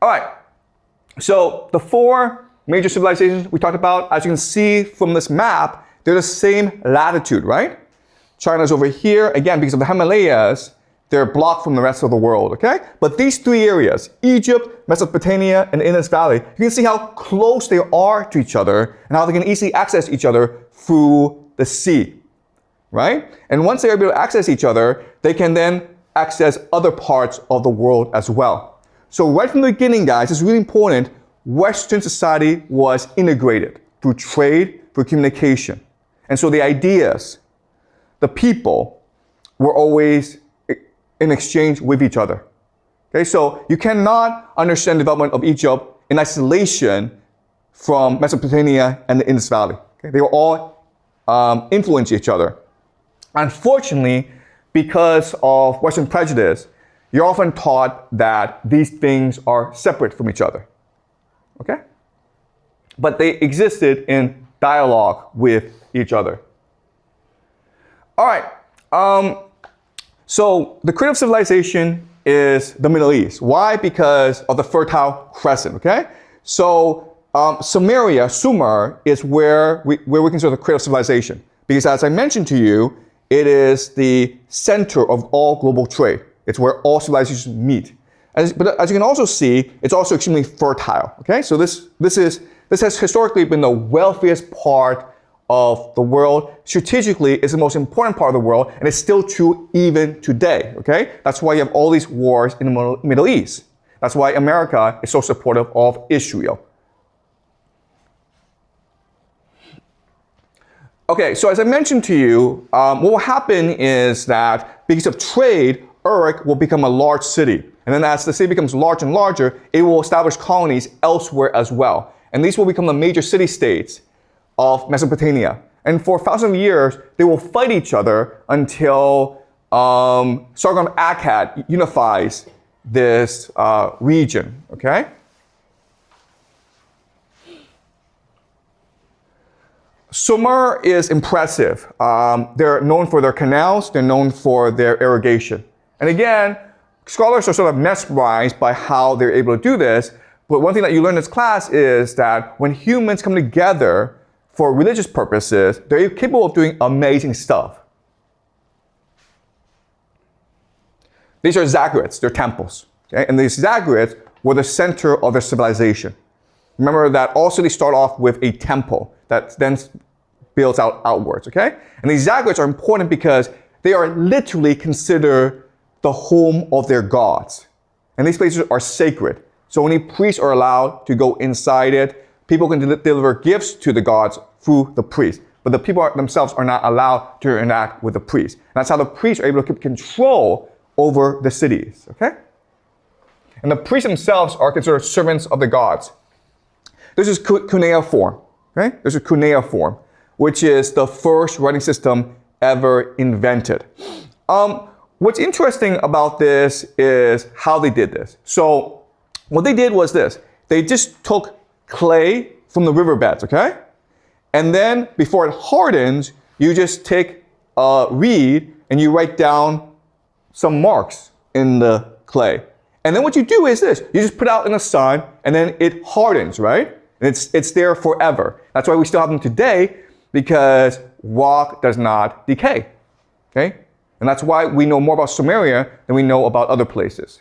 All right, so the 4 major civilizations we talked about, as you can see from this map, they're the same latitude, right? China's over here, again, because of the Himalayas, they're blocked from the rest of the world, okay? But these 3 areas, Egypt, Mesopotamia, and the Indus Valley, you can see how close they are to each other and how they can easily access each other through the sea, right? And once they're able to access each other, they can then access other parts of the world as well. So right from the beginning, guys, it's really important, Western society was integrated through trade, through communication. And so the ideas, the people were always in exchange with each other. Okay, so you cannot understand the development of Egypt in isolation from Mesopotamia and the Indus Valley. Okay, they will all influence each other. Unfortunately, because of Western prejudice, you're often taught that these things are separate from each other. Okay? But they existed in dialogue with each other. All right. So the cradle of civilization is the Middle East. Why? Because of the Fertile Crescent, okay? So Sumer is where we consider the cradle of civilization. Because as I mentioned to you, it is the center of all global trade. It's where all civilizations meet. But as you can also see, it's also extremely fertile, okay? So this has historically been the wealthiest part of the world. Strategically, it's the most important part of the world, and it's still true even today, okay? That's why you have all these wars in the Middle East. That's why America is so supportive of Israel. Okay, so as I mentioned to you, what will happen is that because of trade, Uruk will become a large city. And then as the city becomes larger and larger, it will establish colonies elsewhere as well. And these will become the major city-states of Mesopotamia. And for thousands of years, they will fight each other until Sargon Akkad unifies this region, okay? Sumer is impressive. They're known for their canals, they're known for their irrigation. And again, scholars are sort of mesmerized by how they're able to do this. But one thing that you learn in this class is that when humans come together for religious purposes, they're capable of doing amazing stuff. These are zaggurats, they're temples. Okay? And these zaggurats were the center of their civilization. Remember that all cities start off with a temple that then builds out outwards, okay? And these zaggurats are important because they are literally considered the home of their gods. And these places are sacred. So only priests are allowed to go inside it. People can deliver gifts to the gods through the priests. But the people themselves are not allowed to interact with the priests. And that's how the priests are able to keep control over the cities, okay? And the priests themselves are considered servants of the gods. This is cuneiform, okay? This is cuneiform, which is the first writing system ever invented. What's interesting about this is how they did this. So what they did was this. They just took clay from the riverbeds, okay? And then before it hardens, you just take a reed and you write down some marks in the clay. And then what you do is this. You just put it out in the sun and then it hardens, right? And it's there forever. That's why we still have them today, because rock does not decay, okay? And that's why we know more about Sumeria than we know about other places.